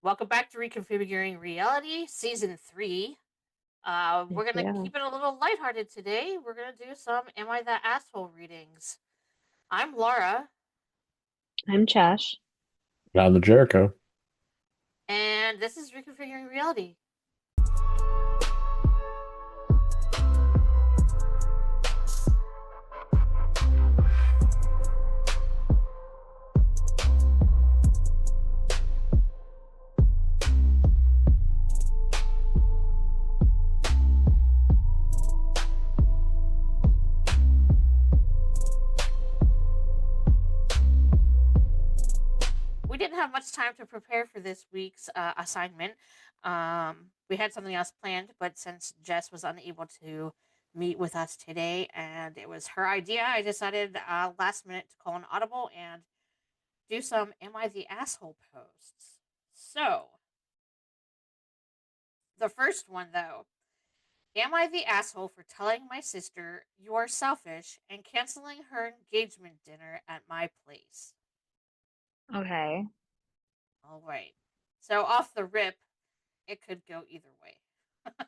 Welcome back to Reconfiguring Reality, Season 3. We're going to Yeah, keep it a little lighthearted today. We're going to do some Am I That Asshole readings. I'm Laura, I'm Chash. Not the Jericho. and this is Reconfiguring Reality. We didn't have much time to prepare for this week's assignment. We had something else planned, but since Jess was unable to meet with us today and it was her idea, I decided last minute to call an audible and do some Am I the Asshole posts. So, the first one though, am I the asshole for telling my sister you are selfish and canceling her engagement dinner at my place? Okay. All right. So, off the rip, it could go either way.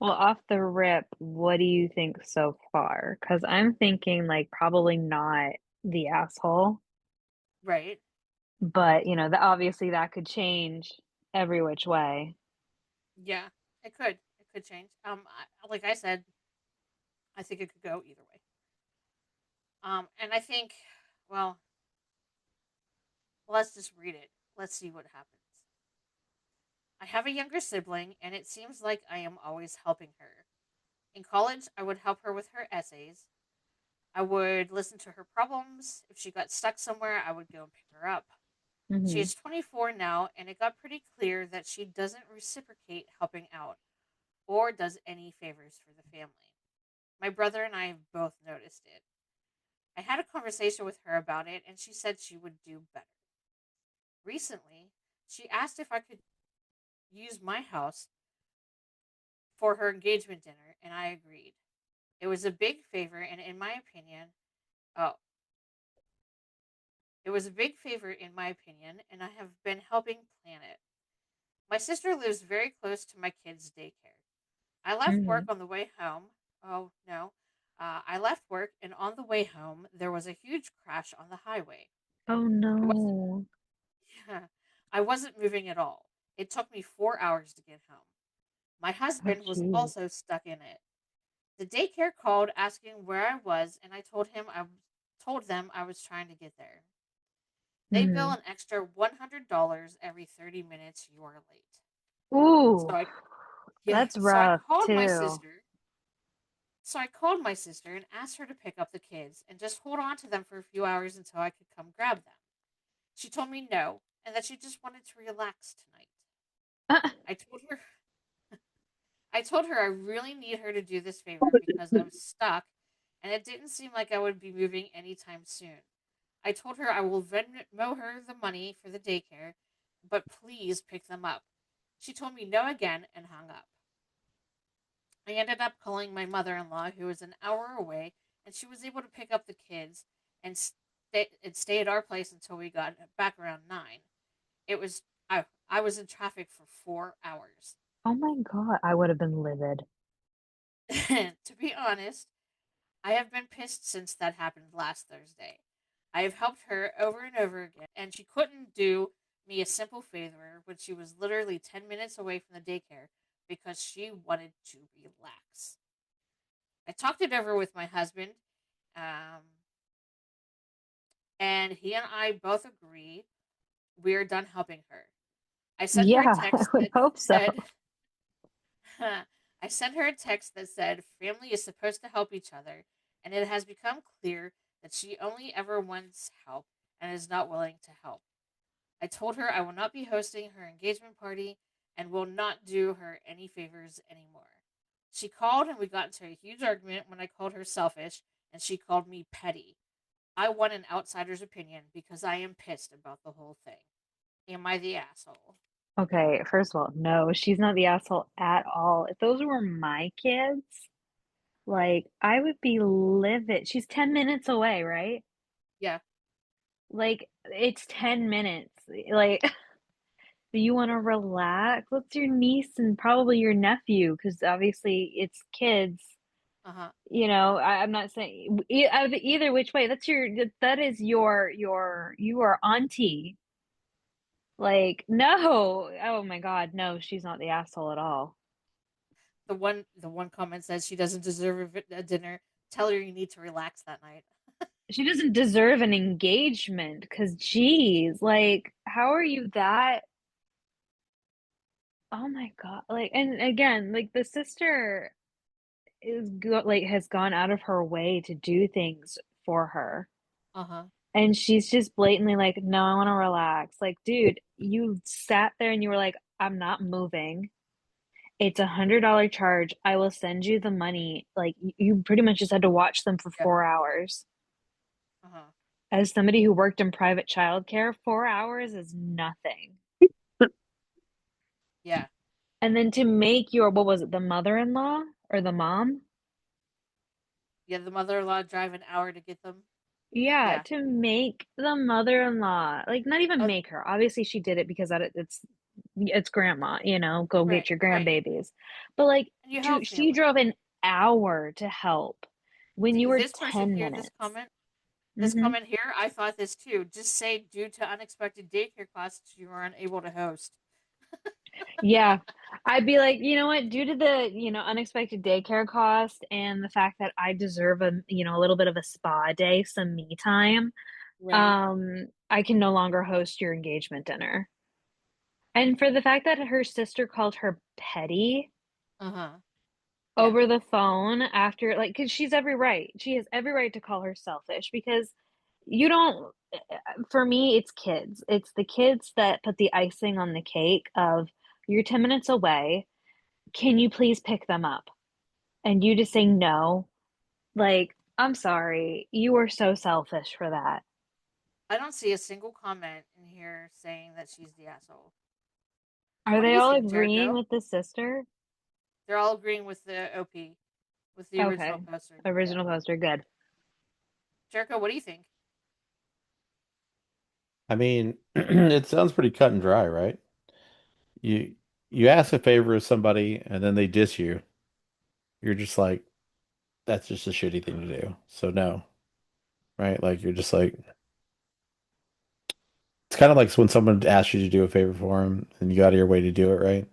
Well, off the rip, what do you think so far? Because I'm thinking like probably not the asshole, Right? but obviously that could change every which way. Yeah, it could. It could change. Like I said, I think it could go either way. And I think, well, let's just read it. Let's see what happens. I have a younger sibling, and it seems like I am always helping her. In college, I would help her with her essays. I would listen to her problems. If she got stuck somewhere, I would go and pick her up. She Hmm. is 24 now, and it got pretty clear that she doesn't reciprocate helping out or does any favors for the family. My brother and I have both noticed it. I had a conversation with her about it, and she said she would do better. Recently, she asked if I could use my house for her engagement dinner, and I agreed. It was a big favor, and in my opinion, oh, it was a big favor in my opinion, and I have been helping plan it. My sister lives very close to my kids' daycare. I left work Hmm. on the way home. Oh, no. I left work, and on the way home, there was a huge crash on the highway. Oh I wasn't, no. I wasn't moving at all. It took me 4 hours to get home. My Oh husband was geez. also stuck in it. The daycare called asking where I was, and I told them I was trying to get there. They bill Hmm. an extra $100 every 30 minutes you are late. So Ooh, I yeah, that's rough too. So I called my sister and asked her to pick up the kids and just hold on to them for a few hours until I could come grab them. She told me no and that she just wanted to relax tonight. I told her I told her I really need her to do this favor because I was stuck and it didn't seem like I would be moving anytime soon. I told her I will Venmo her the money for the daycare, but please pick them up. She told me no again and hung up. I ended up calling my mother in law, who was an hour away, and she was able to pick up the kids and stay at our place until we got back around 9. I was in traffic for 4 hours. Oh my God, I would have been livid. To be honest, I have been pissed since that happened last Thursday. I have helped her over and over again, and she couldn't do me a simple favor when she was literally 10 minutes away from the daycare because she wanted to relax. I talked it over with my husband, um, and he and I both agree we're done helping her. I sent her a Yeah, I text would that hope so. said, I sent her a text that said, family is supposed to help each other, and it has become clear that she only ever wants help and is not willing to help. I told her I will not be hosting her engagement party and will not do her any favors anymore. She called and we got into a huge argument when I called her selfish and she called me petty. I want an outsider's opinion because I am pissed about the whole thing. Am I the asshole? Okay, first of all, no, she's not the asshole at all. If those were my kids, like I would be livid. She's 10 minutes away, right? Yeah, Like it's 10 minutes. Like You want to relax? What's your niece and probably your nephew? Because obviously it's kids. Uh huh. I'm not saying either which way. That is you are auntie. Like, no. Oh my God, no, she's not the asshole at all. The one comment says she doesn't deserve a dinner. Tell her you need to relax that night. She doesn't deserve an engagement because, geez, like, how are you that? Oh my God. Like, and again, like, the sister has gone out of her way to do things for her. Uh huh. And she's just blatantly like, no, I want to relax. Like, dude, you sat there and you were like, I'm not moving. It's $100 charge. I will send you the money. Like, you pretty much just had to watch them for Yeah. 4 hours. Uh huh. As somebody who worked in private childcare, 4 hours is nothing. Yeah. And then to make what was it, the mother-in-law or the mom? Yeah. The mother-in-law drive an hour to get them. Yeah, Yeah. to make the mother-in-law, like not even Oh, make her. Obviously, she did it because it's grandma, go right. get your Right. grandbabies. But like And you to help she family. drove an hour to help when you See, were this person 10 here, this minutes. comment, this Hmm. comment here, I thought this too. Just say due to unexpected daycare costs, you are unable to host. Yeah. I'd be like, you know what, due to the, unexpected daycare cost and the fact that I deserve a little bit of a spa day, some me time, Right. I can no longer host your engagement dinner. And for the fact that her sister called her petty Uh huh. Yeah. over the phone after, like, because she has every right to call her selfish because you don't, for me, it's kids. It's the kids that put the icing on the cake of you're 10 minutes away. Can you please pick them up? And you just say no. Like, I'm sorry. You are so selfish for that. I don't see a single comment in here saying that she's the asshole. Are What do they you all think, agreeing Jericho? with the sister? They're all agreeing with the OP, with the original Okay. poster. Yeah. Original poster, good. Jericho, what do you think? I mean, it sounds pretty cut and dry, right? You you ask a favor of somebody and then they diss you. You're just like, that's just a shitty thing to do. So no, right? Like you're just like, it's kind of like when someone asks you to do a favor for them and you go out of your way to do it, right?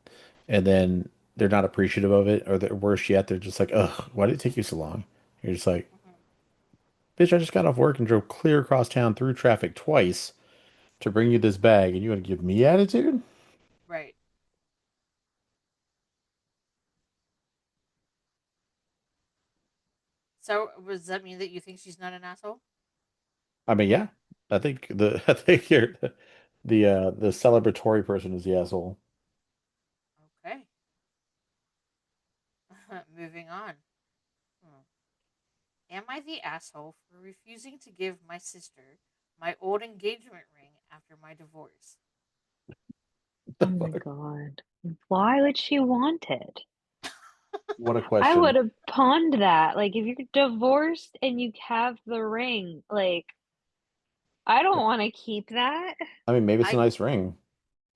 And then they're not appreciative of it, or worse yet, they're just like, ugh, why did it take you so long? You're just like, Hmm. bitch, I just got off work and drove clear across town through traffic twice to bring you this bag, and you want to give me attitude? Right. So, does that mean that you think she's not an asshole? I mean, yeah, I think I think you're the celebratory person is the asshole. Okay. Moving on. Hmm. Am I the asshole for refusing to give my sister my old engagement ring after my divorce? Oh my God. Why would she want it? What a I would question. have pawned that. Like, if you're divorced and you have the ring, like, I don't want to keep that. I mean, maybe it's a I nice ring.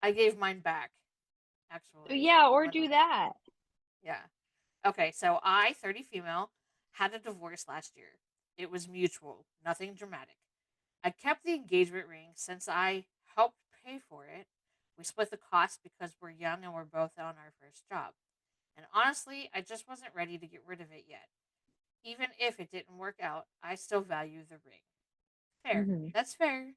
I gave mine back, actually, Yeah, or when do that. yeah. Okay, so I, 30 female, had a divorce last year. It was mutual, nothing dramatic. I kept the engagement ring since I helped pay for it. We split the cost because we're young and we're both on our first job. And honestly, I just wasn't ready to get rid of it yet. Even if it didn't work out, I still value the ring. Fair. Hmm. That's fair.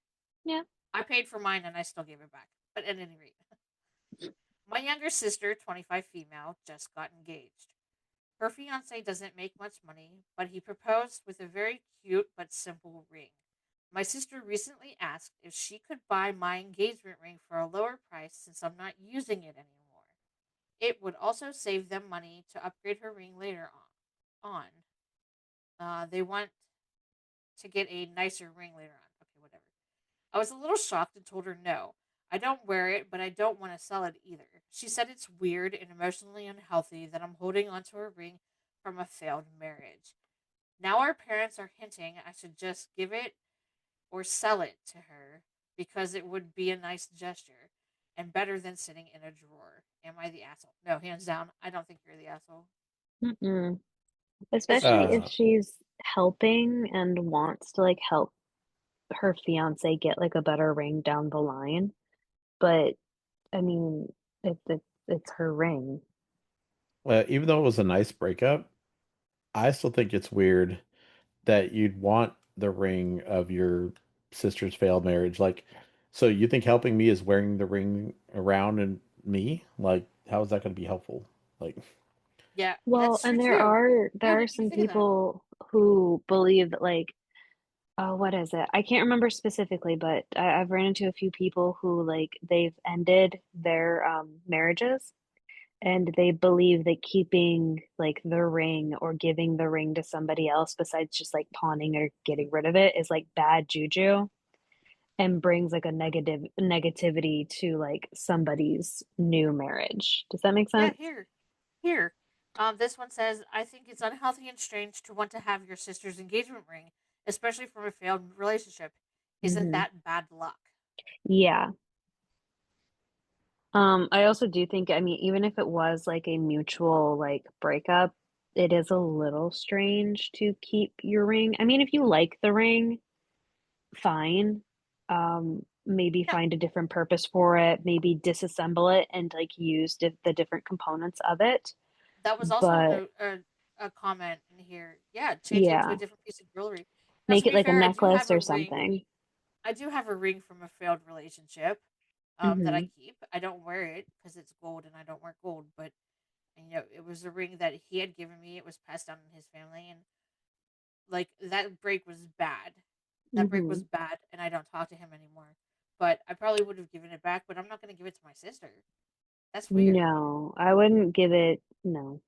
Yeah. I paid for mine and I still gave it back. But at any rate, my younger sister, 25 female, just got engaged. Her fiance doesn't make much money, but he proposed with a very cute but simple ring. My sister recently asked if she could buy my engagement ring for a lower price since I'm not using it anymore. It would also save them money to upgrade her ring later on. They want to get a nicer ring later on. Okay, whatever. I was a little shocked and told her no. I don't wear it, but I don't want to sell it either. She said it's weird and emotionally unhealthy that I'm holding onto a ring from a failed marriage. Now our parents are hinting I should just give it or sell it to her because it would be a nice gesture. and better than sitting in a drawer. Am I the asshole? No, hands down. I don't think you're the asshole. Mm-mm. It's Especially if Uh, she's helping and wants to like help her fiance get like a better ring down the line. But I mean, it's her ring. even though it was a nice breakup, I still think it's weird that you'd want the ring of your sister's failed marriage. Like, so you think helping me is wearing the ring around and me? Like, how is that going to be helpful? Like, yeah, Well, that's true and too. there are You some think of that. people who believe that like oh, what is it? I can't remember specifically, but I've ran into a few people who like they've ended their marriages and they believe that keeping like the ring or giving the ring to somebody else besides just like pawning or getting rid of it is like bad juju and brings like a negativity to like somebody's new marriage. Does that make Yeah, sense? here. This one says, I think it's unhealthy and strange to want to have your sister's engagement ring, especially from a failed relationship. Isn't Hmm. that bad luck? Yeah. I also do think, I mean, even if it was like a mutual like breakup, it is a little strange to keep your ring. I mean, if you like the ring, fine. Maybe Yeah, find a different purpose for it, maybe disassemble it and like use the different components of it. that was also But a comment in here. Yeah, change it to a yeah, different piece of jewelry. Now, to make it be like a fair, I do necklace have a or ring. something. I do have a ring from a failed relationship that I Hmm. keep. I don't wear it because it's gold and I don't wear gold, but it was a ring that he had given me. It was passed down in his family, and like that break was bad. That break was Hmm. bad, and I don't talk to him anymore. But I probably would have given it back, but I'm not going to give it to my sister. That's weird. No, I wouldn't give it, no.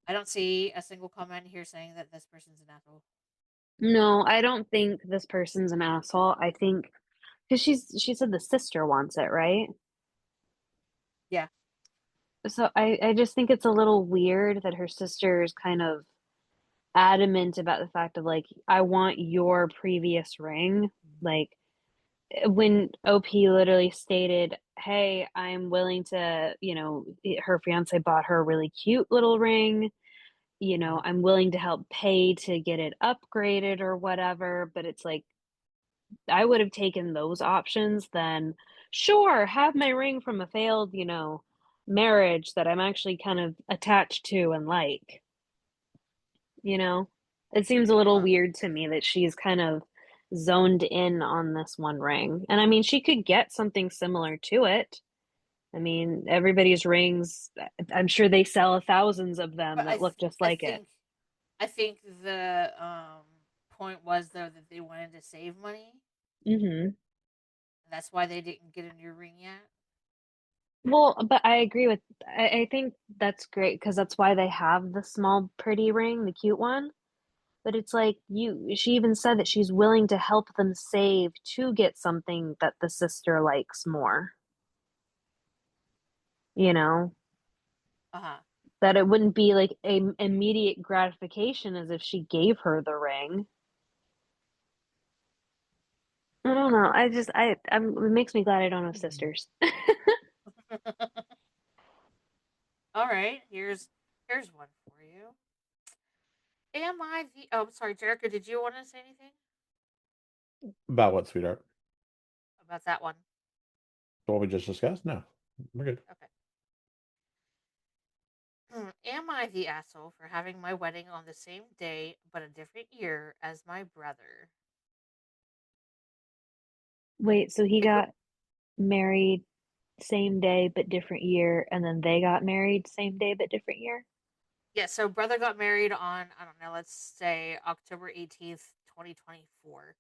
I don't see a single comment here saying that this person's an asshole. No, I don't think this person's an asshole. I think because she said the sister wants it, right? Yeah. So I just think it's a little weird that her sister is kind of adamant about the fact of like, I want your previous ring. Like when OP literally stated, "Hey, I'm willing to, her fiance bought her a really cute little ring. I'm willing to help pay to get it upgraded or whatever." But it's like I would have taken those options then. Sure, have my ring from a failed, marriage that I'm actually kind of attached to and like, you know? It seems a little Uh, weird to me that she's kind of zoned in on this one ring. And I mean, she could get something similar to it. I mean, everybody's rings, I'm sure they sell thousands of them but that look just I like it. think I think the point was though that they wanted to save money, Hmm. and that's why they didn't get a new ring yet. Well, but I agree with, I think that's great because that's why they have the small, pretty ring, the cute one. But it's like she even said that she's willing to help them save to get something that the sister likes more, you know? Uh huh. That it wouldn't be like a immediate gratification as if she gave her the ring. I don't know. It makes me glad I don't have sisters. All right. Here's one for you. Am I the? Oh, sorry, Jerica. Did you want to say anything about what, sweetheart? about that one? What we just discussed? No, we're good. Okay. Am I the asshole for having my wedding on the same day but a different year as my brother? Wait, so he My gr- got married same day but different year, and then they got married same day but different year? yeah, so brother got married on, I don't know, let's say October 18th, 2024.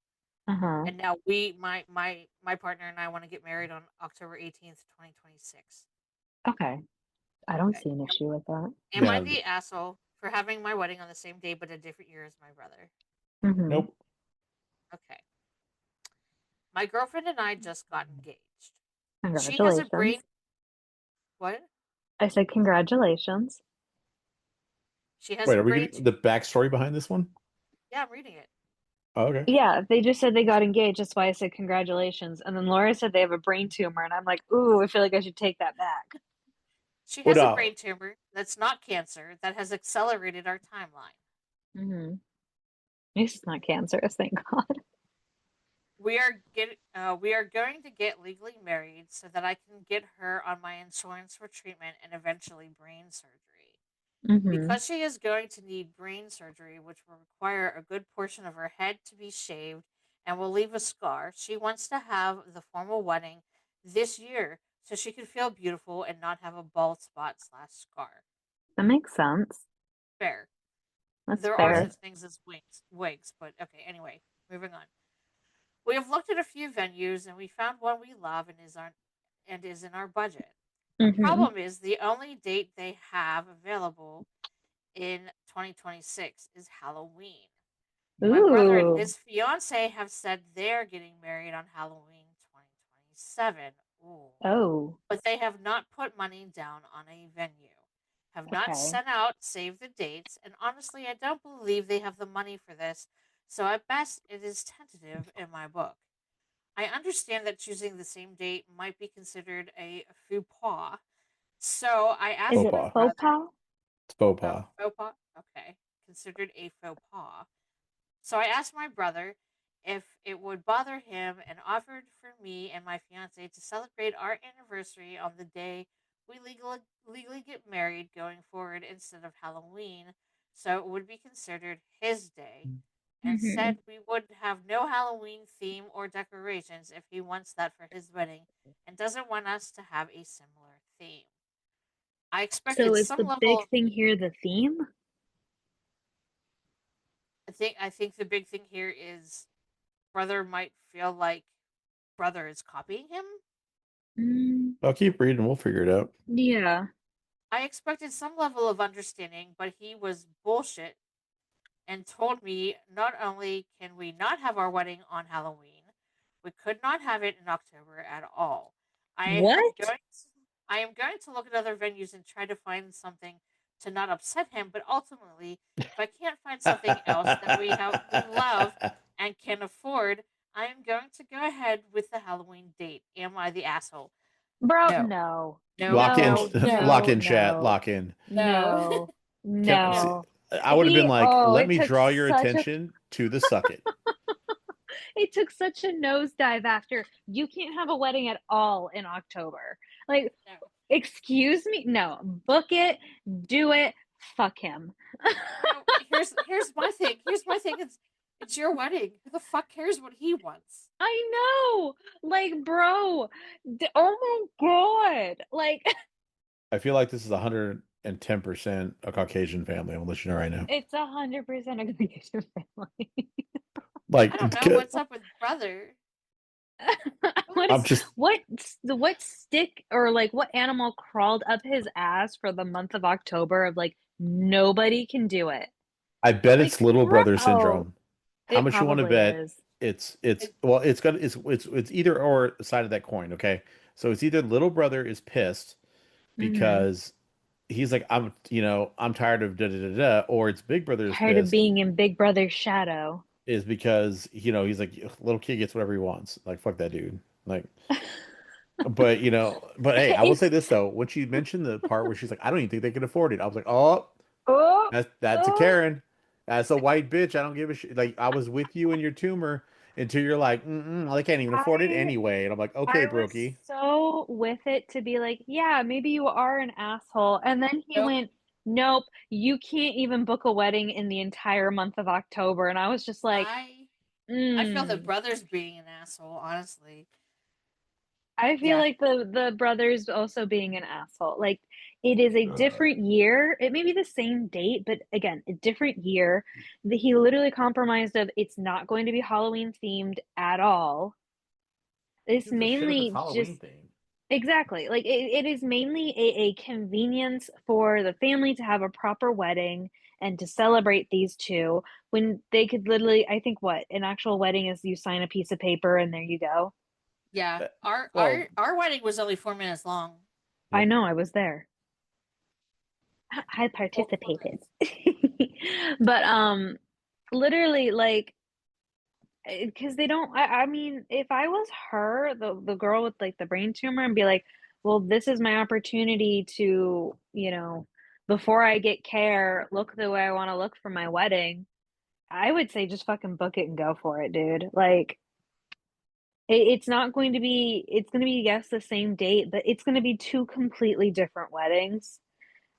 Uh-huh. And now my partner and I want to get married on October 18th, 2026. Okay. I don't Okay. see an issue with that. Am I Yeah, the asshole for having my wedding on the same day but a different year as my brother? Hmm. nope. Okay. My girlfriend and I just got engaged. She has a brain. Congratulations. What? I said congratulations. She has Wait, a are we brain. getting the backstory behind this one? Yeah, I'm reading it. Oh, okay. Yeah, they just said they got engaged. That's why I said congratulations. And then Laura said they have a brain tumor, and I'm like, ooh, I feel like I should take that back. She Well, has a no. brain tumor that's not cancer that has accelerated our timeline. Hmm. At least it's not cancerous, thank God. We are going to get legally married so that I can get her on my insurance for treatment and eventually brain surgery. Hmm. Because she is going to need brain surgery, which will require a good portion of her head to be shaved and will leave a scar, she wants to have the formal wedding this year so she can feel beautiful and not have a bald spot slash scar. That makes sense. Fair. That's There are Okay. fair. such things as wigs, but okay, anyway, moving on. We have looked at a few venues and we found one we love and is in our budget. The Hmm. problem is the only date they have available in 2026 is Halloween. My brother and Ooh. his fiance have said they're getting married on Halloween 2027. Ooh. Oh, But they have not put money down on a venue, have not okay. sent out save the dates, and honestly, I don't believe they have the money for this, so at best, it is tentative in my book. I understand that choosing the same date might be considered a faux pas, so I Is asked it my Faux pas. faux brother, pas? It's faux oh, pas. faux pas? Okay, considered a faux pas. So I asked my brother if it would bother him and offered for me and my fiance to celebrate our anniversary on the day we legally get married going forward instead of Halloween, so it would be considered his day, and Hmm. said we would have no Halloween theme or decorations if he wants that for his wedding and doesn't want us to have a similar theme. I So expected is some the level big of thing here the theme? I think the big thing here is brother might feel like brother is copying him. Mm, I'll keep reading. We'll figure it out. yeah. I expected some level of understanding, but he was bullshit and told me not only can we not have our wedding on Halloween, we could not have it in October at all. I am What? going to, I am going to look at other venues and try to find something to not upset him, but ultimately, if I can't find something else that we love and can afford, I am going to go ahead with the Halloween date. Am I the asshole? Bro, No. no. No, Lock in, No, no, lock no, no, in, chat. no. Lock in. no. No. Can see, No. I would have been like, let It me took draw your such a attention to the suck it. it took such a nosedive after you can't have a wedding at all in October. Like, No. excuse me? No. Book it, do it, fuck him. No, here's my thing. Here's my thing. It's your wedding. Who the fuck cares what he wants? I know. Like, bro. Oh my God. Like, I feel like this is 110% a Caucasian family. I'm gonna let you know right now. it's 100% a Caucasian family. I Like, don't know what's up with brother. What I'm is just, what stick or like what animal crawled up his ass for the month of October of like nobody can do it. I bet Like, it's little brother bro, syndrome. How it much you want to probably bet? is. It, Well, it's either or side of that coin. Okay, so it's either little brother is pissed Hmm. because he's like, I'm tired of da da da da, or it's big brother is Tired of pissed being in Big Brother's shadow. is because he's like, little kid gets whatever he wants. Like, fuck that dude. Like, but hey, I will say It's this though. When she mentioned the part where she's like, I don't even think they can afford it, I was like, oh, oh that's a oh Karen. That's a white bitch. I don't give a shit. Like, I was with you in your tumor until you're like, well, they can't even afford it I anyway. And I'm like, okay, I was Brokey. so with it to be like, yeah, maybe you are an asshole. And then he nope. went, nope, you can't even book a wedding in the entire month of October. And I was just like, I I feel the mm. brother's being an asshole. Honestly, I feel yeah, like the brothers also being an asshole. Like it is a different year. It may be the same date, but again, a different year. He literally compromised of it's not going to be Halloween themed at all. Who It's gives a shit if it's mainly Halloween just thing? exactly like it is mainly a convenience for the family to have a proper wedding and to celebrate these two when they could literally, I think what an actual wedding is you sign a piece of paper and there you go. yeah. Uh, Our Well, our wedding was only 4 minutes long. I yep. know I was there. I Four participated. minutes. But literally like because they don't. I mean, if I was her, the girl with like the brain tumor, and be like, well, this is my opportunity to, before I get care, look the way I want to look for my wedding. I would say just fucking book it and go for it, dude. Like, it's not going to be. It's going to be, yes, the same date, but it's going to be two completely different weddings.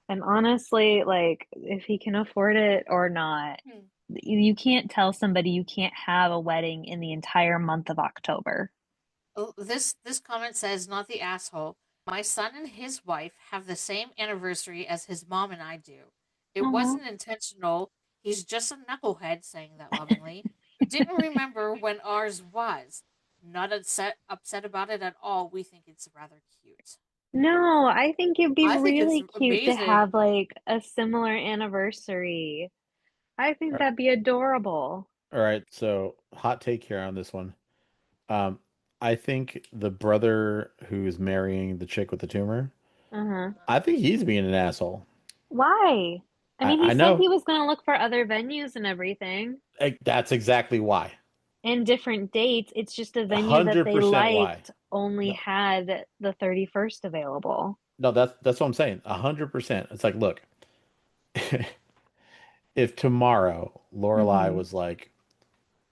And honestly, like, if he can afford it or not, Hmm. you can't tell somebody you can't have a wedding in the entire month of October. Oh, this comment says, not the asshole. My son and his wife have the same anniversary as his mom and I do. It Oh, wasn't intentional. He's just a knucklehead, saying that lovingly, who didn't remember when ours was. Not upset about it at all. We think it's rather cute. no, I think it'd be I think it's really cute to have amazing. like a similar anniversary. I think All that'd be adorable. right, so hot take here on this one. Um, I think the brother who's marrying the chick with the tumor, Uh-huh. I think he's being an asshole. Why? I mean, he I said know. he was going to look for other venues and everything That's exactly why. and different dates. It's just a venue that they 100% why. liked only No, had the 31st available. no, that's what I'm saying. 100%. It's like, look, if tomorrow Lorelai Mm-hmm. was like,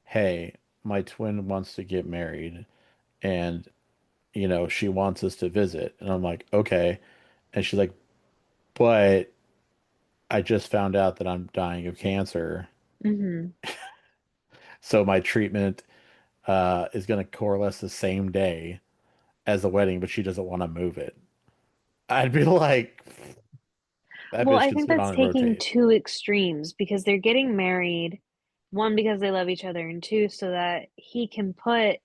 "Hey, my twin wants to get married, and she wants us to visit," and I'm like, "Okay," and she's like, "But I just found out that I'm dying of cancer, Mm-hmm. so my treatment is going to coalesce the same day as the wedding, but she doesn't want to move it." I'd be like, that Well, bitch I can think sit that's on and taking rotate. two extremes because they're getting married, one, because they love each other, and two, so that he can put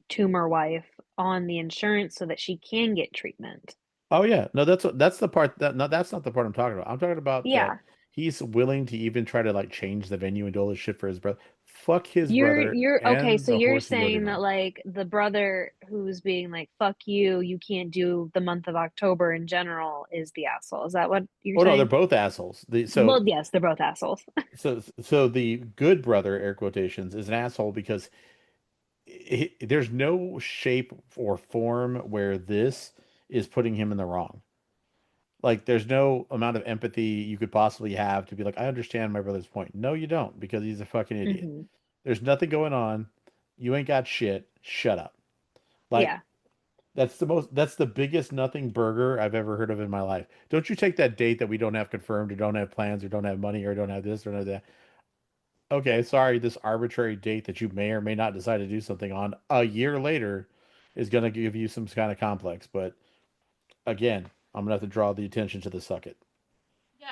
tumor wife on the insurance so that she can get treatment. Oh yeah, no, that's the part that no, that's not the part I'm talking about. I'm talking about that Yeah. he's willing to even try to like change the venue and do all this shit for his brother. Fuck his brother You're okay, and so the you're horsey saying that rodeo. like the brother who's being like, fuck you, you can't do the month of October in general is the asshole. Is that what you're Oh no, they're saying? both assholes. Well, yes, they're both assholes. So the good brother, air quotations, is an asshole because there's no shape or form where this is putting him in the wrong. Like there's no amount of empathy you could possibly have to be like, I understand my brother's point. No, you don't, because he's a fucking idiot. Hmm. There's nothing going on. You ain't got shit. Shut up. Like Yeah. that's the biggest nothing burger I've ever heard of in my life. Don't you take that date that we don't have confirmed or don't have plans or don't have money or don't have this or don't have that. Okay, sorry, this arbitrary date that you may or may not decide to do something on a year later is going to give you some kind of complex. But again, I'm going to have to draw the attention to the suck it. Yeah,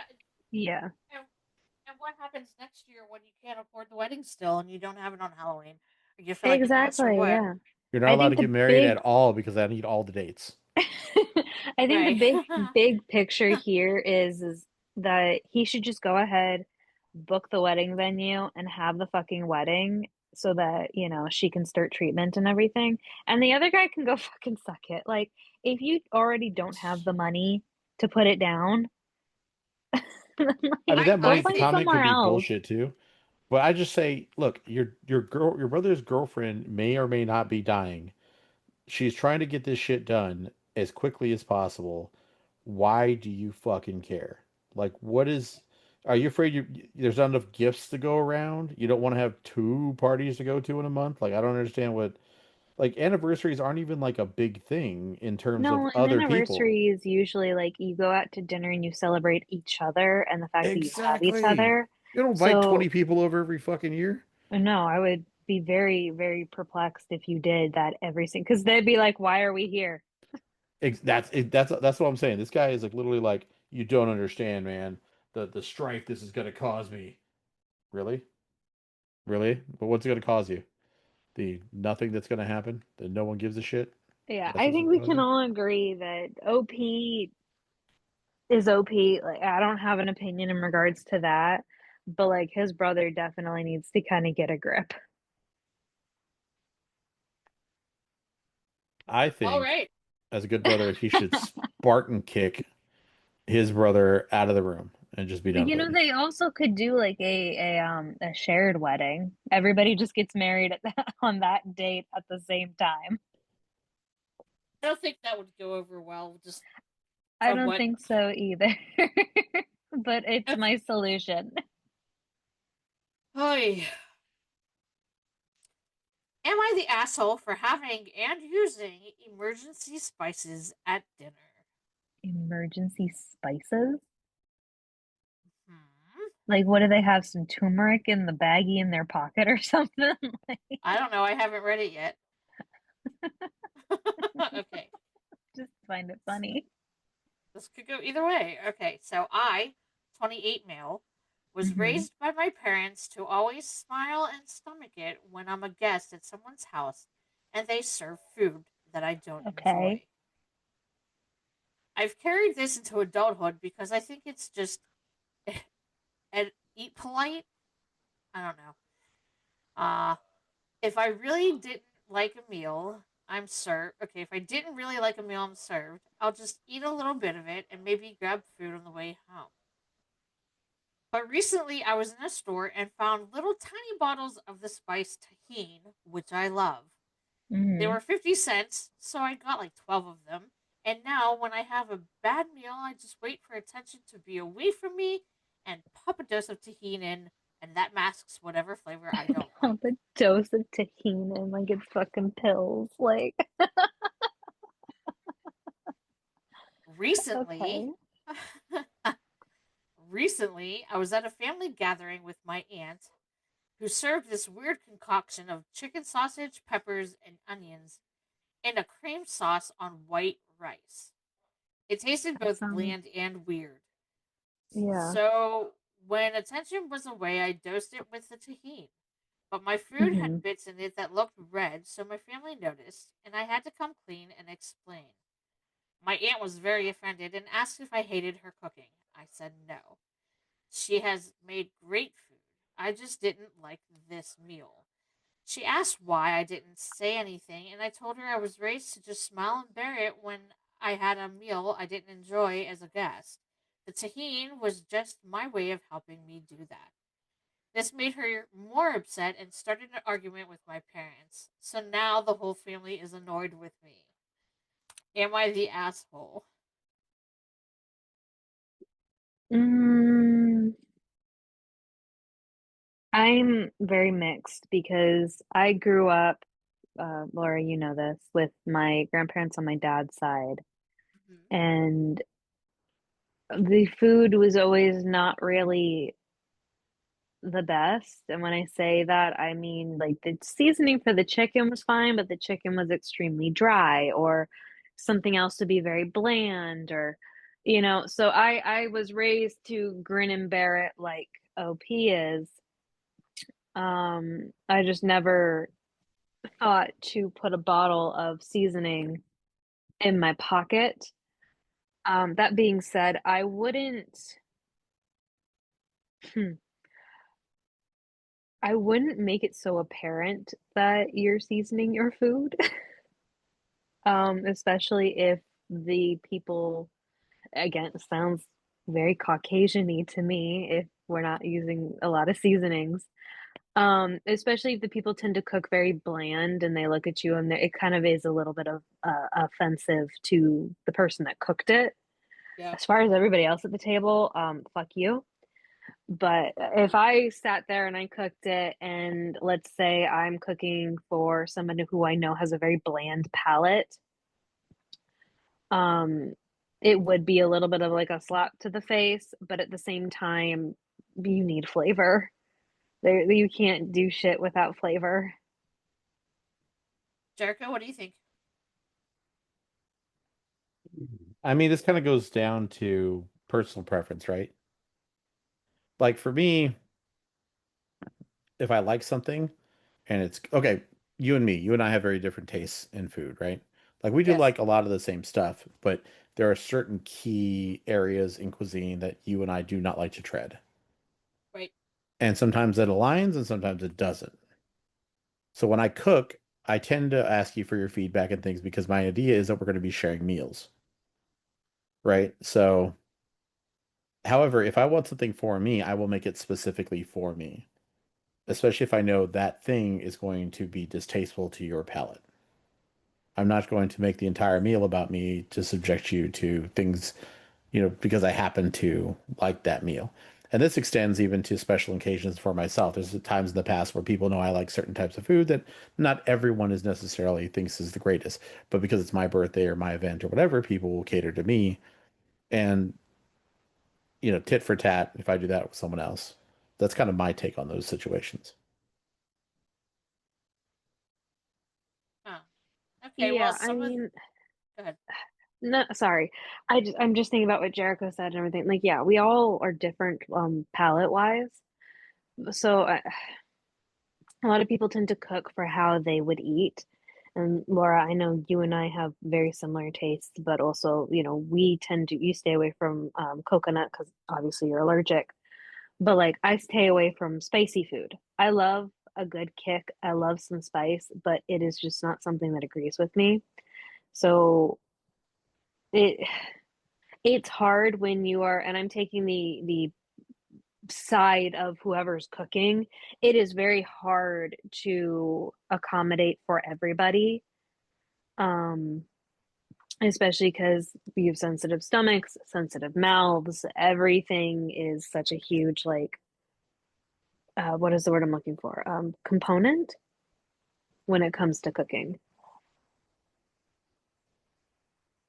Yeah. and what happens next year when you can't afford the wedding still and you don't have it on Halloween? Or you feel like an ass or Exactly. what? Yeah. You're not I allowed to think get the married at big all because I need all the dates. I think the Right. big picture here is that he should just go ahead, book the wedding venue and have the fucking wedding so that, she can start treatment and everything. And the other guy can go fucking suck it. Like if you already don't have the money to put it down, I like mean, that go money I find think comment somewhere could be else. bullshit too. But I just say, look, your brother's girlfriend may or may not be dying. She's trying to get this shit done as quickly as possible. Why do you fucking care? Like, are you afraid there's not enough gifts to go around? You don't want to have two parties to go to in a month? Like, I don't understand like, anniversaries aren't even like a big thing in terms of No, an other people. anniversary is usually like you go out to dinner and you celebrate each other and the fact that you have each Exactly. other. You don't invite So 20 people over every fucking year. no, I would be very, very perplexed if you did that every single, because they'd be like, "Why are we here?" That's what I'm saying. This guy is like literally like, you don't understand, man. The strife this is gonna cause me. Really? Really? But what's it gonna cause you? The nothing that's gonna happen? That no one gives a shit? Yeah, That's I what's think gonna we cause can you? all agree that OP is OP. Like, I don't have an opinion in regards to that, but like his brother definitely needs to kind of get a grip. I all think, right. as a good brother, he should Spartan kick his brother out of the room. and just be done You with know, it. they also could do like a shared wedding. Everybody just gets married at that, on that date at the same time. I don't think that would go over well, just I from don't what. think so either. But it's Okay. my solution. Oy. Am I the asshole for having and using emergency spices at dinner? Emergency spices? Hmm. Like, what do they have? Some turmeric in the baggie in their pocket or something? Like, I don't know. I haven't read it yet. Okay. just find it funny. This could go either way. Okay. So I, 28 male, was Hmm. raised by my parents to always smile and stomach it when I'm a guest at someone's house and they serve food that I don't Okay. enjoy. I've carried this into adulthood because I think it's just and eat polite. I don't know. If I really didn't like a meal, I'm served. Okay, if I didn't really like a meal I'm served, I'll just eat a little bit of it and maybe grab food on the way home. But recently, I was in a store and found little tiny bottles of the spice tahine, which I love. They Hmm. were 50 cents, so I got like 12 of them. And now, when I have a bad meal, I just wait for attention to be away from me and pop a dose of tahine in, and that masks whatever flavor I don't like. Pump a dose of tahini like it's fucking pills. Like, Recently, okay. recently, I was at a family gathering with my aunt who served this weird concoction of chicken sausage, peppers, and onions in a cream sauce on white rice. It tasted That both sounds, bland and weird. yeah. So, when attention was away, I dosed it with the tahine. But my food Hmm. had bits in it that looked red, so my family noticed, and I had to come clean and explain. My aunt was very offended and asked if I hated her cooking. I said no. She has made great food. I just didn't like this meal. She asked why I didn't say anything, and I told her I was raised to just smile and bear it when I had a meal I didn't enjoy as a guest. The tahine was just my way of helping me do that. This made her more upset and started an argument with my parents. So now the whole family is annoyed with me. Am I the asshole? Mm, I'm very mixed because I grew up, Laura, you know this, with my grandparents on my dad's side, Mm-hmm. and the food was always not really the best. And when I say that, I mean like the seasoning for the chicken was fine, but the chicken was extremely dry, or something else to be very bland, or so I was raised to grin and bear it like OP is. I just never thought to put a bottle of seasoning in my pocket. That being said, I wouldn't hmm, I wouldn't make it so apparent that you're seasoning your food. Especially if the people, again, it sounds very Caucasian-y to me if we're not using a lot of seasonings. Especially if the people tend to cook very bland and they look at you and it kind of is a little bit of offensive to the person that cooked it. Yeah. As far as everybody else at the table, fuck you. But if I sat there and I cooked it, and let's say I'm cooking for someone who I know has a very bland palate, um, it would be a little bit of like a slap to the face, but at the same time, you need flavor. There, you can't do shit without flavor. Jericho, what do you think? I mean, this kind of goes down to personal preference, right? Like for me, if I like something and it's okay, you and I have very different tastes in food, right? Like we do Yes. like a lot of the same stuff, but there are certain key areas in cuisine that you and I do not like to tread. Right. And sometimes it aligns and sometimes it doesn't. So when I cook, I tend to ask you for your feedback and things because my idea is that we're going to be sharing meals, right? So However, if I want something for me, I will make it specifically for me, especially if I know that thing is going to be distasteful to your palate. I'm not going to make the entire meal about me to subject you to things, because I happen to like that meal. And this extends even to special occasions for myself. There's times in the past where people know I like certain types of food that not everyone is necessarily thinks is the greatest, but because it's my birthday or my event or whatever, people will cater to me. And, tit for tat if I do that with someone else. That's kind of my take on those situations. Huh. Okay, well, Yeah, I some of. mean, Go ahead. no, sorry. I'm just thinking about what Jericho said and everything. Like, yeah, we all are different palate wise. So a lot of people tend to cook for how they would eat. And Laura, I know you and I have very similar tastes, but also, we tend to, you stay away from coconut because obviously you're allergic. But like, I stay away from spicy food. I love a good kick. I love some spice, but it is just not something that agrees with me. So it it's hard when you are, and I'm taking the side of whoever's cooking. It is very hard to accommodate for everybody. Um, Especially because we have sensitive stomachs, sensitive mouths. Everything is such a huge, like, what is the word I'm looking for? Component when it comes to cooking. Does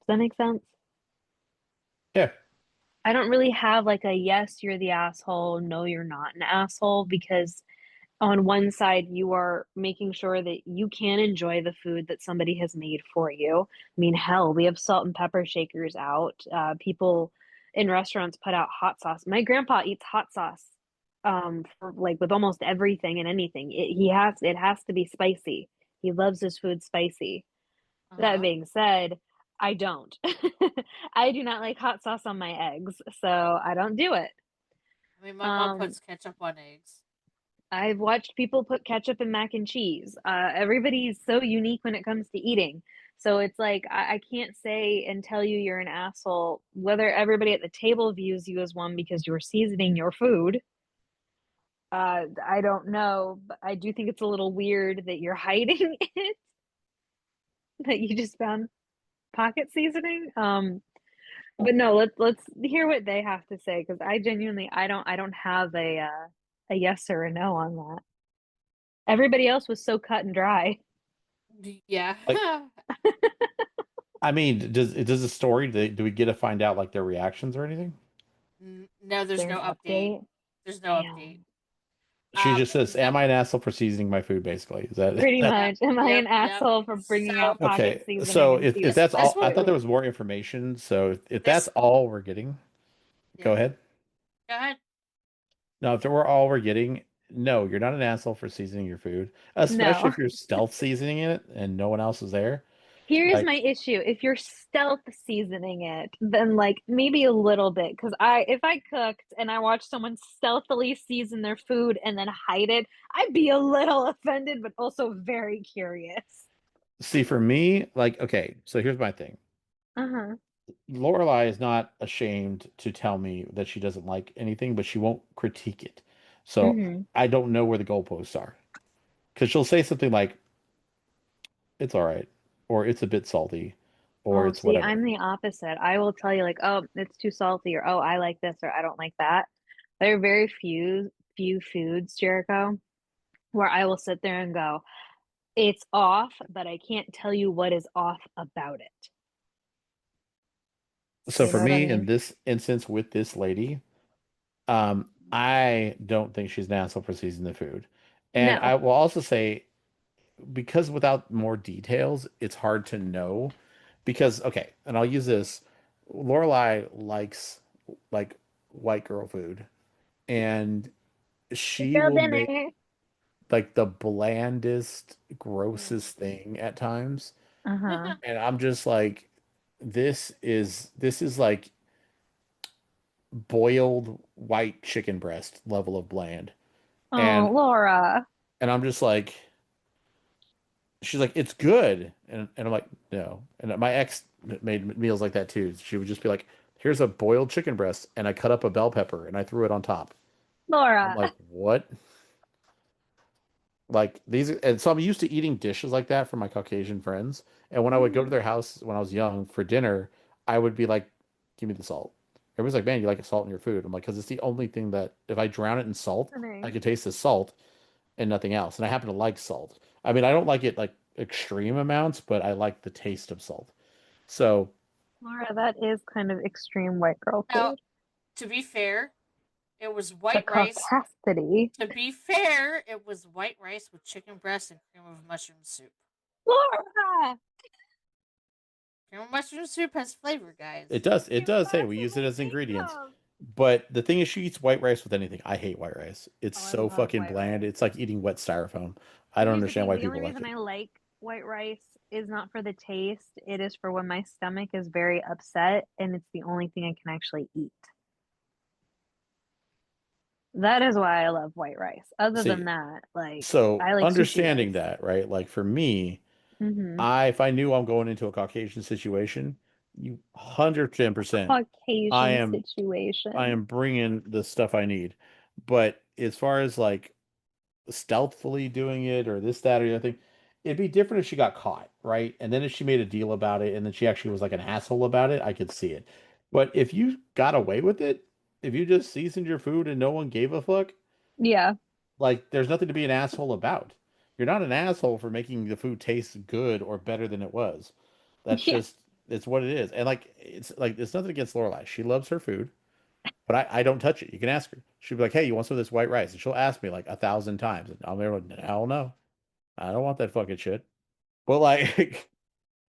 that make sense? Yeah. I don't really have like a yes, you're the asshole, no, you're not an asshole, because on one side, you are making sure that you can enjoy the food that somebody has made for you. I mean, hell, we have salt and pepper shakers out. People in restaurants put out hot sauce. My grandpa eats hot sauce, for like with almost everything and anything. It has to be spicy. He loves his food spicy. That Uh-huh. being said, I don't. I do not like hot sauce on my eggs, so I don't do it. I mean, my mom Um, puts ketchup on eggs. I've watched people put ketchup in mac and cheese. Everybody's so unique when it comes to eating. So it's like, I can't say and tell you you're an asshole, whether everybody at the table views you as one because you're seasoning your food. I don't know, but I do think it's a little weird that you're hiding it, that you just found pocket seasoning. But no, let's hear what they have to say because I don't have a yes or a no on that. Everybody else was so cut and dry. Yeah. Like, I mean, does the story, do we get to find out like their reactions or anything? No, there's There's no an update. update. There's no update. Damn. She just says, "Am The I an asshole for seasoning my food?" Basically, is that Pretty that? Yep, much. Am I yep, an yep. asshole for bringing So out pocket Okay, seasoning so and if this that's seasoning my this all, I thought would there food? was more information. So if that's this all we're getting, go yeah. ahead. Go ahead. No, if there were all we're getting, no, you're not an asshole for seasoning your food, especially No. if you're stealth seasoning it and no one else is there. Here's Like, my issue. If you're stealth seasoning it, then like maybe a little bit. Because if I cooked and I watched someone stealthily season their food and then hide it, I'd be a little offended, but also very curious. see, for me, like, okay, so here's my thing. Uh-huh. Lorelai is not ashamed to tell me that she doesn't like anything, but she won't critique it. So Mm-hmm. I don't know where the goalposts are because she'll say something like, "It's all right," or "It's a bit salty," or Oh, "It's see, I'm whatever." the opposite. I will tell you like, oh, it's too salty, or oh, I like this, or I don't like that. There are very few foods, Jericho, where I will sit there and go, it's off, but I can't tell you what is off about it. So You for know what I me, in mean? this instance with this lady, I don't think she's an asshole for seasoning the food. And I No. will also say, because without more details, it's hard to know. Because, okay, and I'll use this. Lorelai likes like white girl food, and she Girl will make dinner. like the blandest, Mm. grossest thing at times. Uh-huh. And I'm just like, this is like boiled white chicken breast level of bland. Oh, And Laura. and I'm just like, she's like, it's good. And I'm like, no. And my ex made meals like that too. She would just be like, Here's a boiled chicken breast, and I cut up a bell pepper and I threw it on top. I'm Laura. like, what? Like these, and so I'm used to eating dishes like that from my Caucasian friends. And when I would go to Mhm. their house when I was young for dinner, I would be like, "Give me the salt." Everybody's like, "Man, you like salt in your food?" I'm like, "Because it's the only thing that if I drown it in salt, I Funny. can taste the salt and nothing else." And I happen to like salt. I mean, I don't like it like extreme amounts, but I like the taste of salt. So, Laura, that is kind of extreme white girl Now, food. to be fair, it was The white rice. caucasity. To be fair, it was white rice with chicken breast and cream of mushroom soup. Laura! Cream of mushroom soup has flavor, it guys. does. It does. Hey, we use it Impossible as ingredients. makeup. But the thing is, she eats white rice with anything. I hate white rice. It's Oh, I so love fucking white bland. rice. It's like eating wet styrofoam. I But don't here's the understand thing, why the only people like reason it. I like white rice is not for the taste. It is for when my stomach is very upset and it's the only thing I can actually eat. That is why I love white rice. Other than See, that, like so I like sushi understanding rice. that, right? Like for me, Mm-hmm. I if I knew I'm going into a Caucasian situation, you 110%, I Caucasian am I situation. am bringing the stuff I need. But as far as like stealthily doing it or this, that, or the other thing. It'd be different if she got caught, right? And then if she made a deal about it and then she actually was like an asshole about it, I could see it. But if you got away with it, if you just seasoned your food and no one gave a fuck, Yeah. like there's nothing to be an asshole about. You're not an asshole for making the food taste good or better than it was. That's Yeah. just it's what it is. And like it's nothing against Lorelai. She loves her food. But I don't touch it. You can ask her. She'll be like, "Hey, you want some of this white rice?" And she'll ask me like 1,000 times, and I'll be like, "Hell no, I don't want that fucking shit." But like,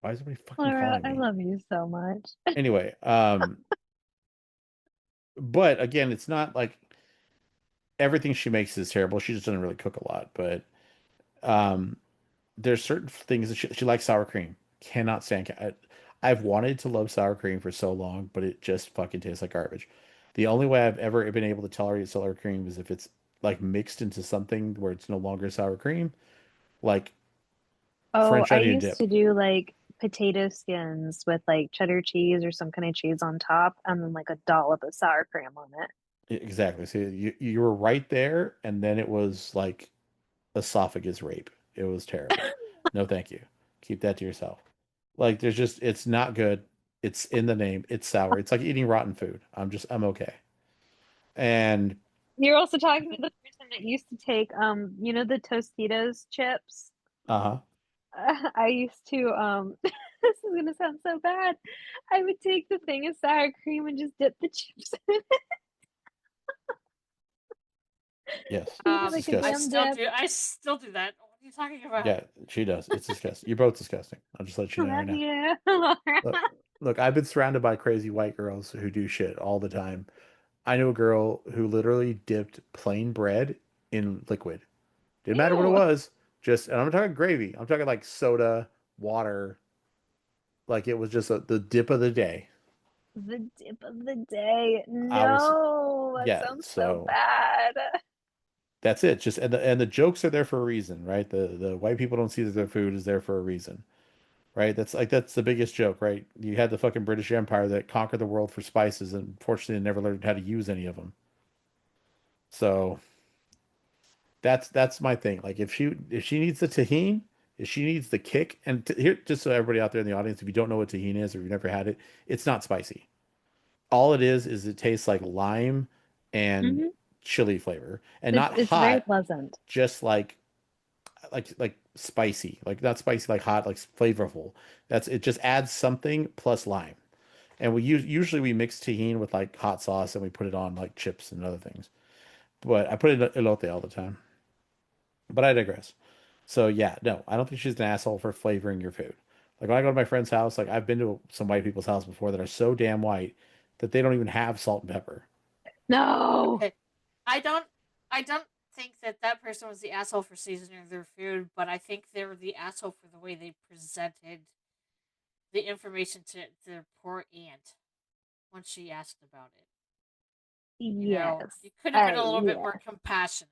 why is everybody fucking Laura, calling I me? love you so much. Anyway, but again, it's not like everything she makes is terrible. She just doesn't really cook a lot. But um, there's certain things that she likes sour cream. Cannot stand. I've wanted to love sour cream for so long, but it just fucking tastes like garbage. The only way I've ever been able to tolerate sour cream is if it's like mixed into something where it's no longer sour cream, like Oh, French I onion used dip. to do like potato skins with like cheddar cheese or some kind of cheese on top and then like a dollop of sour cream on it. Exactly. So you were right there, and then it was like esophagus rape. It was terrible. No, thank you. Keep that to yourself. Like there's just it's not good. It's in the name. It's sour. It's like eating rotten food. I'm okay. And You're also talking to the person that used to take you know the Tostitos chips? uh-huh. I used to this is gonna sound so bad. I would take the thing of sour cream and just dip the chips in it. Yes. Eat it It's like a I damn disgusting. still dip. do. I still do that. What are you talking about? Yeah, she does. It's disgusting. You're both disgusting. I'll just let you know right Love now. you, Laura. Look, look, I've been surrounded by crazy white girls who do shit all the time. I knew a girl who literally dipped plain bread in liquid. Didn't matter what it Ew. was. Just, and I'm not talking gravy. I'm talking like soda, water. Like it was just the dip of the day. The dip of the day. I was, No, that yeah. sounds so So bad. that's it. Just and the jokes are there for a reason, right? The white people don't see that their food is there for a reason, right? That's the biggest joke, right? You had the fucking British Empire that conquered the world for spices, and unfortunately, they never learned how to use any of them. So that's my thing. Like if she needs the tahine, if she needs the kick, and here just so everybody out there in the audience, if you don't know what tahine is or you've never had it, it's not spicy. All it is it tastes like lime and Hmm. chili flavor, and It's not it's very hot, pleasant. just like spicy, like not spicy like hot, like flavorful. That's it. Just adds something plus lime, and usually we mix tahine with like hot sauce and we put it on like chips and other things. But I put it in elote all the time. But I digress. So yeah, no, I don't think she's an asshole for flavoring your food. Like when I go to my friend's house, like I've been to some white people's house before that are so damn white that they don't even have salt and pepper. No. Okay, I don't. I don't think that that person was the asshole for seasoning their food, but I think they were the asshole for the way they presented the information to their poor aunt when she asked about it. Yes. You could have been a little bit more Yeah. compassionate.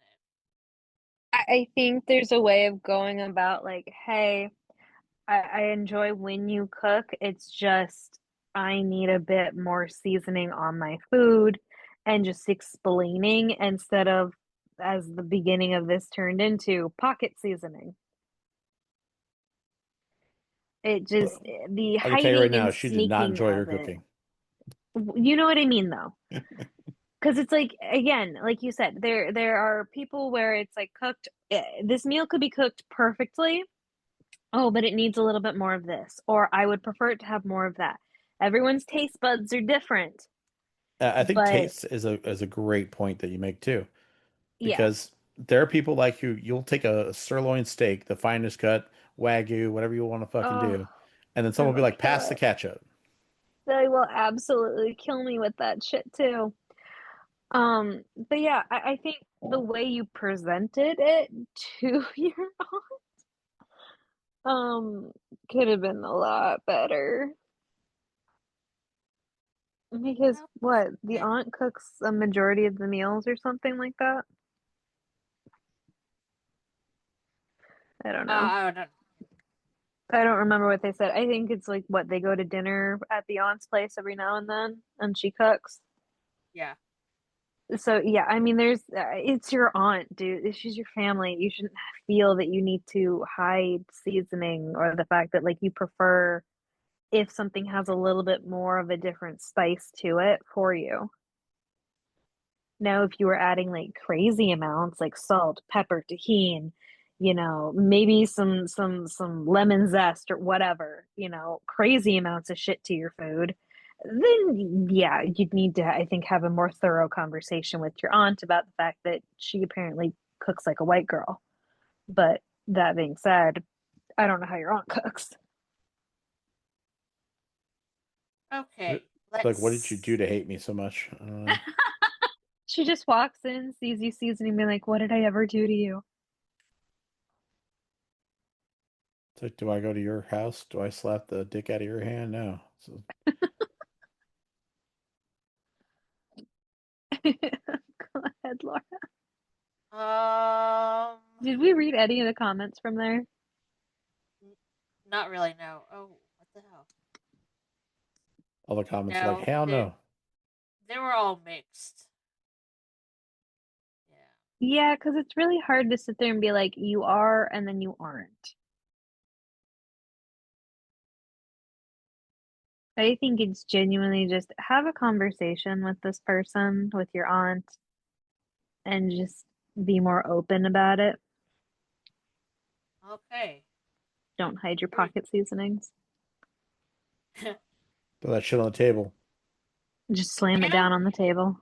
I think there's a way of going about like, hey, I enjoy when you cook. It's just I need a bit more seasoning on my food and just explaining instead of, as the beginning of this turned into, pocket seasoning. It just, the I can tell you right hiding now, and she did not sneaking enjoy her of it. cooking. You know what I mean, though? Because it's like, again, like you said, there are people where it's like cooked. This meal could be cooked perfectly. Oh, but it needs a little bit more of this, or I would prefer it to have more of that. Everyone's taste buds are different, I think but taste is a great point that you make too, yeah. because there are people like you. You'll take a sirloin steak, the finest cut, wagyu, whatever you want to fucking Oh, do, and then I someone will be will like, kill "Pass the it. ketchup." They will absolutely kill me with that shit too. But yeah, I think the way you presented it to your um could have been a lot better. Because what, the Okay. aunt cooks a majority of the meals or something like that? I don't know. I don't. I don't remember what they said. I think it's like what, they go to dinner at the aunt's place every now and then and she cooks. Yeah. So yeah, I mean, there's it's your aunt, dude. She's your family. You shouldn't feel that you need to hide seasoning or the fact that like you prefer if something has a little bit more of a different spice to it for you. Now, if you were adding like crazy amounts like salt, pepper, tahini, maybe some lemon zest or whatever, crazy amounts of shit to your food, then yeah, you'd need to, I think, have a more thorough conversation with your aunt about the fact that she apparently cooks like a white girl. But that being said, I don't know how your aunt cooks. Okay. Like, what did you do Let's. to hate me so much? I don't know. She just walks in, sees you seasoning, and be like, "What did I ever do to you?" It's like, do I go to your house? Do I slap the dick out of your hand? No. So, Go ahead, Laura. Um. Did we read any of the comments from there? Not really. No. Oh, what the hell? all the comments are like, No. hell They no. they were all mixed. Yeah. Yeah, because it's really hard to sit there and be like, you are, and then you aren't. I think it's genuinely just have a conversation with this person, with your aunt, and just be more open about it. Okay. Don't hide your Three. pocket seasonings. Put that shit on the table. Just slam it am down on the table.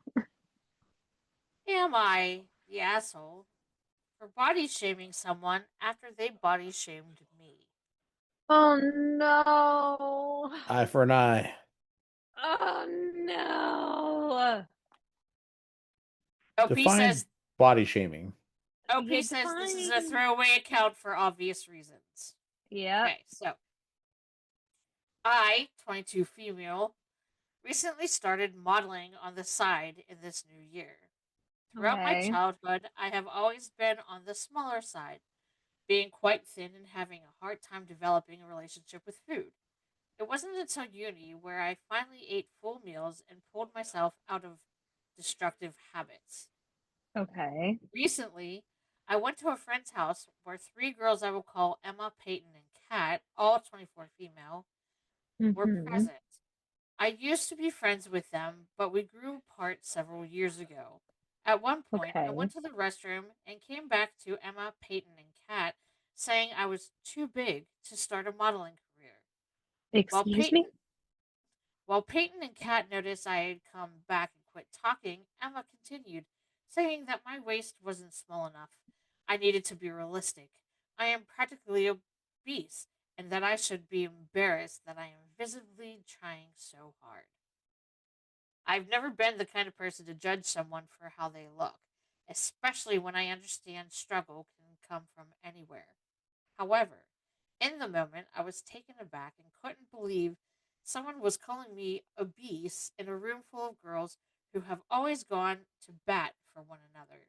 am I the asshole for body shaming someone after they body shamed me? Oh no. Eye for an eye. Oh no. OP Define says body shaming. Yeah, OP says this is a define. throwaway account for obvious reasons. Yep. Okay, so I, 22 female, recently started modeling on the side in this new year. Throughout my Okay. childhood, I have always been on the smaller side, being quite thin and having a hard time developing a relationship with food. It wasn't until uni where I finally ate full meals and pulled myself out of destructive habits. Okay. Recently, I went to a friend's house where three girls I will call Emma, Peyton, and Kat, all 24 female, were Mm-hmm. present. I used to be friends with them, but we grew apart several years ago. At one point, I Okay. went to the restroom and came back to Emma, Peyton, and Kat saying I was too big to start a modeling career. While Excuse me? Peyton while Peyton and Kat noticed I had come back and quit talking, Emma continued, saying that my waist wasn't small enough. I needed to be realistic. I am practically obese, and that I should be embarrassed that I am visibly trying so hard. I've never been the kind of person to judge someone for how they look, especially when I understand struggle can come from anywhere. However, in the moment, I was taken aback and couldn't believe someone was calling me obese in a room full of girls who have always gone to bat for one another.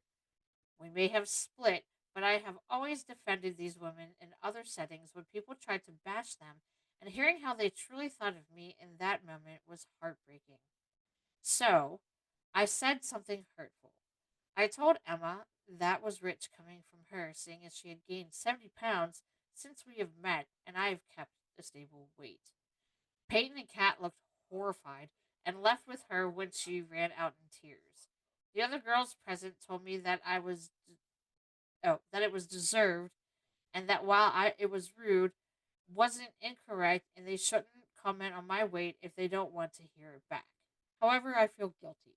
We may have split, but I have always defended these women in other settings when people tried to bash them and hearing how they truly thought of me in that moment was heartbreaking. So, I said something hurtful. I told Emma that was rich coming from her, seeing as she had gained 70 pounds since we have met, and I have kept a stable weight. Peyton and Kat looked horrified and left with her when she ran out in tears. The other girls present told me that it was deserved, and that while it was rude, wasn't incorrect, and they shouldn't comment on my weight if they don't want to hear it back. However, I feel guilty.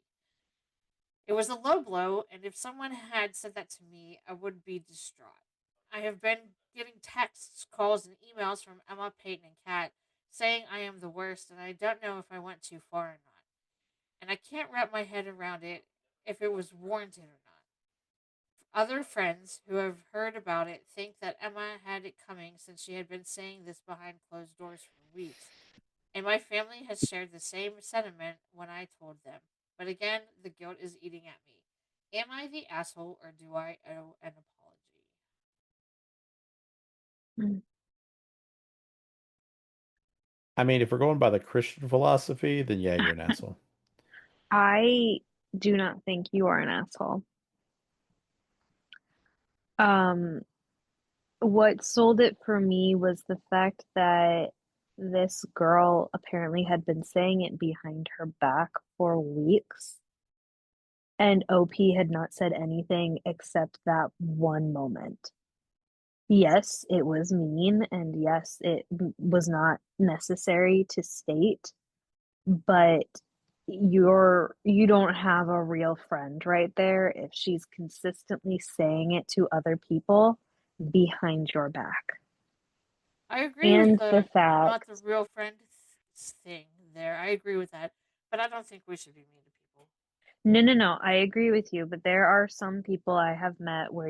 It was a low blow, and if someone had said that to me, I would be distraught. I have been getting texts, calls, and emails from Emma, Peyton, and Kat saying I am the worst, and I don't know if I went too far or not. And I can't wrap my head around it if it was warranted or not. Other friends who have heard about it think that Emma had it coming since she had been saying this behind closed doors for weeks, and my family has shared the same sentiment when I told them. But again, the guilt is eating at me. Am I the asshole or do I owe an apology? Mm. I mean, if we're going by the Christian philosophy, then yeah, you're an asshole. I do not think you are an asshole. Um, what sold it for me was the fact that this girl apparently had been saying it behind her back for weeks, and OP had not said anything except that one moment. Yes, it was mean, and yes, it was not necessary to state, but you don't have a real friend right there if she's consistently saying it to other people behind your back. I agree with And the the not the fact, real friend thing there. I agree with that, but I don't think we should be mean to people. no, no, no, I agree with you, but there are some people I have met where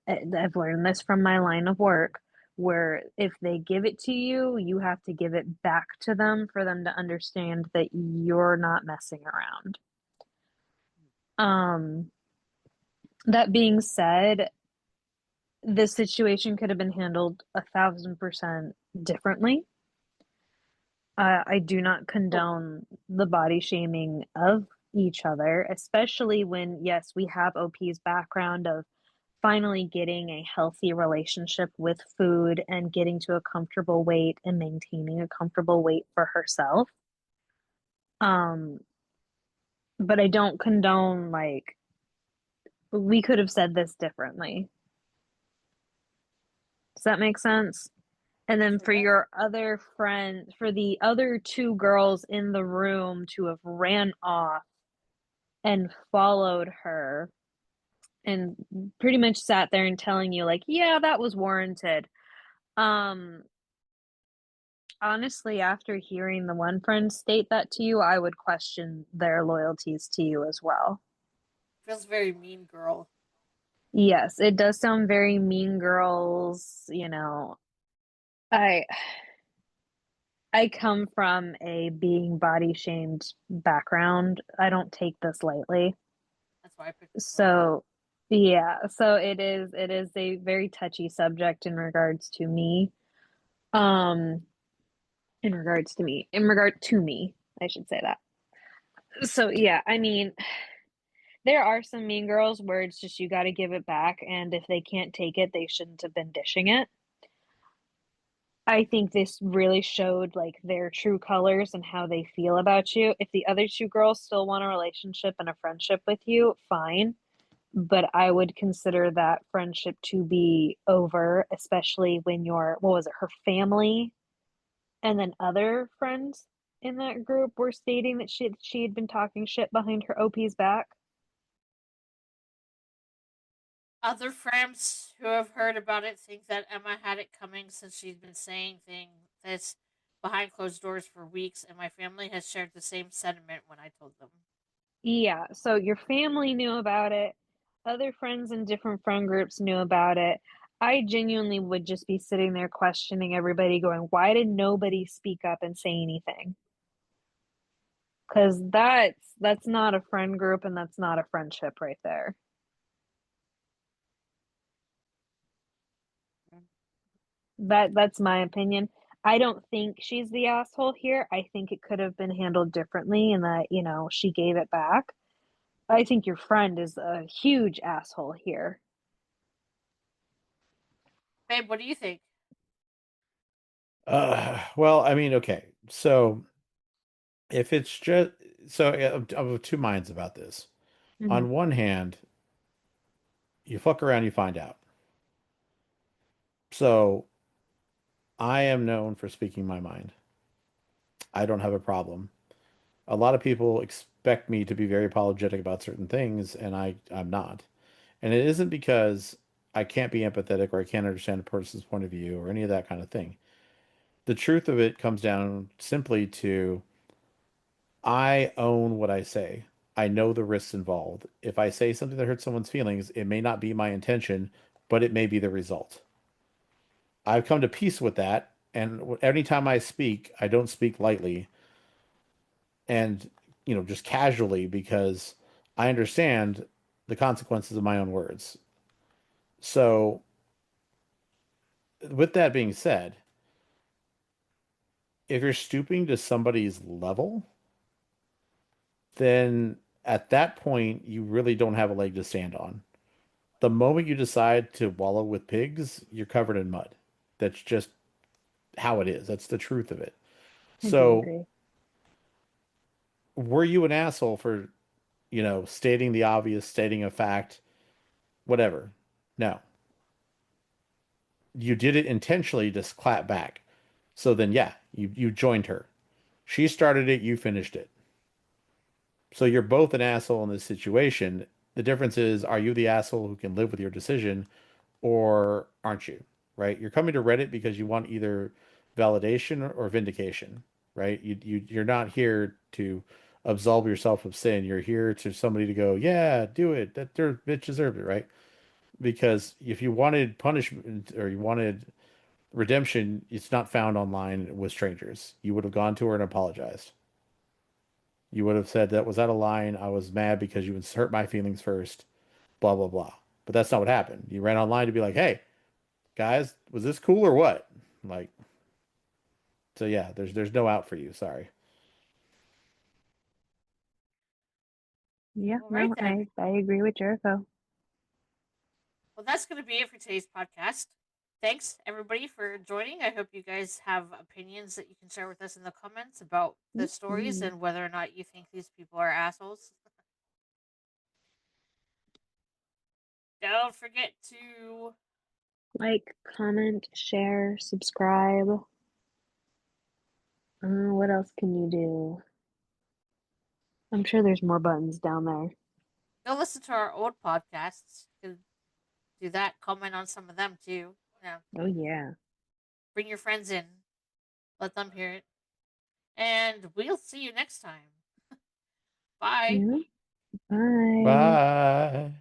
I've learned this from my line of work, where if they give it to you, you have to give it back to them for them to understand that you're not messing around. Um, that being said, this situation could have been handled 1,000% differently. I do not Well, condone the body shaming of each other, especially when, yes, we have OP's background of finally getting a healthy relationship with food and getting to a comfortable weight and maintaining a comfortable weight for herself. Um, but I don't condone, like, we could have said this differently. Does that make sense? And then sure for does. your other friend, for the other two girls in the room to have ran off and followed her and pretty much sat there and telling you like, yeah, that was warranted. Um, honestly, after hearing the one friend state that to you, I would question their loyalties to you as well. Feels very mean girl. Yes, it does sound very mean girls. I I come from a being body shamed background. I don't take this lightly. That's why I picked this one. So, yeah, so it is a very touchy subject in regards to me. Um, in regard to me, I should say that. So, yeah, I mean, there are some mean girls where it's just you got to give it back, and if they can't take it, they shouldn't have been dishing it. I think this really showed like their true colors and how they feel about you. If the other two girls still want a relationship and a friendship with you, fine. But I would consider that friendship to be over, especially when what was it, her family and then other friends in that group were stating that she had been talking shit behind her OP's back. Other friends who have heard about it think that Emma had it coming since she's been saying this behind closed doors for weeks, and my family has shared the same sentiment when I told them. Yeah, so your family knew about it, other friends in different friend groups knew about it. I genuinely would just be sitting there questioning everybody, going, why did nobody speak up and say anything? Because that's not a friend group and that's not a friendship right there. That's my opinion. I don't think she's the asshole here. I think it could have been handled differently and that, she gave it back. I think your friend is a huge asshole here. Babe, what do you think? Well, I mean, okay. So if it's just so I'm of two minds about this. Hmm. On one hand, you fuck around, you find out. So I am known for speaking my mind. I don't have a problem. A lot of people expect me to be very apologetic about certain things, and I'm not. And it isn't because I can't be empathetic or I can't understand a person's point of view or any of that kind of thing. The truth of it comes down simply to I own what I say. I know the risks involved. If I say something that hurts someone's feelings, it may not be my intention, but it may be the result. I've come to peace with that, and anytime I speak, I don't speak lightly and, just casually because I understand the consequences of my own words. So, with that being said, if you're stooping to somebody's level, then at that point, you really don't have a leg to stand on. The moment you decide to wallow with pigs, you're covered in mud. That's just how it is. That's the truth of it. I do So, agree. were you an asshole for, stating the obvious, stating a fact, whatever? No. You did it intentionally to clap back. So then, yeah, you joined her. She started it, you finished it. So you're both an asshole in this situation. The difference is, are you the asshole who can live with your decision, or aren't you? Right? You're coming to Reddit because you want either validation or vindication, right? You're not here to absolve yourself of sin. You're here to somebody to go, yeah, do it. That their bitch deserved it, right? Because if you wanted punishment or you wanted redemption, it's not found online with strangers. You would have gone to her and apologized. You would have said that was out of line. I was mad because you hurt my feelings first, blah, blah, blah. But that's not what happened. You ran online to be like, hey, guys, was this cool or what? Like, so yeah, there's no out for you. Sorry. Yeah, All right no, then. I agree with Jericho. Well, that's going to be it for today's podcast. Thanks, everybody, for joining. I hope you guys have opinions that you can share with us in the comments about the stories Mhm. and whether or not you think these people are assholes. Don't forget to. Like, comment, share, subscribe. What else can you do? I'm sure there's more buttons down there. Go listen to our old podcasts. You can do that. Comment on some of them too. Oh yeah. Bring your friends in. Let them hear it. And we'll see you next time. Bye. Yeah. Bye. Bye.